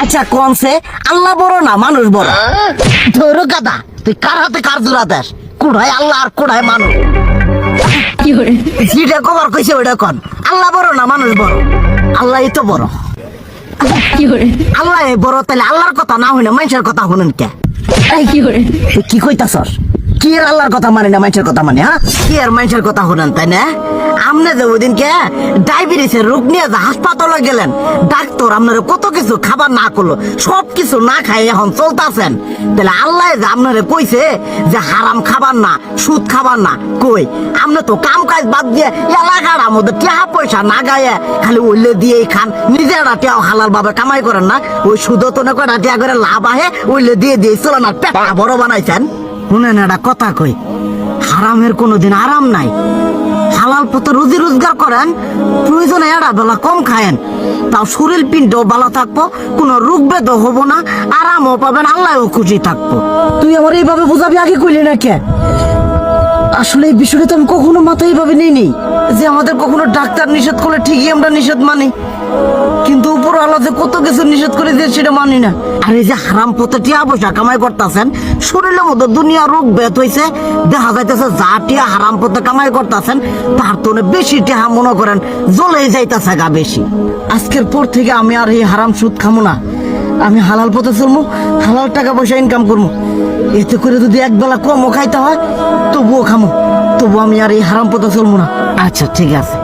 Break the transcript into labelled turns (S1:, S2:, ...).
S1: আচ্ছা কনসে আল্লাহ বড় না মানুষ বড়? ধরো গাদা, তুই কার হাতে কার জোড়া দেশ? কুড়ায় আল্লাহ আর কুড়ায় মানুষ। যেটা কবার কইছে ওইটা কন। আল্লাহ বড় না মানুষ বড়? আল্লাহই তো বড়। আল্লাহ বড়, তাহলে আল্লাহর কথা না হইনা মানুষের কথা শুনেন কে? তুই কি কইতাছস? কি এর আল্লাহর কথা মানে না মানুষের কথা মানে? হ্যাঁ, কি আর মানুষের কথা শুনেন তাই না? আমনে যে ওই দিনকে ডায়াবেটিসের রোগ নিয়ে যে হাসপাতালে গেলেন, ডাক্তার আপনার কত কিছু খাবার না করলো, সব কিছু না খাই এখন চলতেছেন, তাহলে আল্লাহ যে আপনারে কইছে যে হারাম খাবার না, সুদ খাবার না, কই আপনি তো কাম কাজ বাদ দিয়ে এলাকার মধ্যে টাকা পয়সা না গায়ে খালি ওইলে দিয়েই খান, নিজেরা টিয়াও হালাল ভাবে কামাই করেন না, ওই সুদ তো না কয়টা টিয়া করে লাভ আহে ওইলে দিয়ে দিয়ে চলে না, পেটা বড় বানাইছেন। শুনেন একটা কথা কই, হারামের কোনোদিন আরাম নাই। হালাল পথে রুজি রোজগার করেন, প্রয়োজনে এড়া বেলা কম খায়েন, তাও শরীর পিণ্ডও ভালো থাকবো, কোনো রোগ বেদও হবো না, আরামও পাবেন, আল্লাহও খুশি থাকবো। তুই আমার এইভাবে বুঝাবি আগে কইলি না কে? আসলে এই বিষয়টা তো আমি কখনো মাথায় এইভাবে নিইনি যে আমাদের কখনো ডাক্তার নিষেধ করলে ঠিকই আমরা নিষেধ মানি, কিন্তু উপর আল্লাহ যে কত কিছু নিষেধ করে দিয়ে সেটা মানি না। আর এই যে হারাম পথে টিয়া পয়সা কামাই করতেছেন, শরীরের মধ্যে দুনিয়া রোগ বেত হয়েছে, দেখা যাইতেছে যা টিয়া হারাম পথে কামাই করতেছেন তার তো বেশি টিয়া মনে করেন জ্বলেই যাইতেছে গা বেশি। আজকের পর থেকে আমি আর এই হারাম সুদ খামো না, আমি হালাল পথে চলবো, হালাল টাকা পয়সা ইনকাম করবো। এতে করে যদি একবেলা কমও খাইতে হয় তবুও খামো, তবু আমি আর এই হারাম পথে চলবো না। আচ্ছা ঠিক আছে।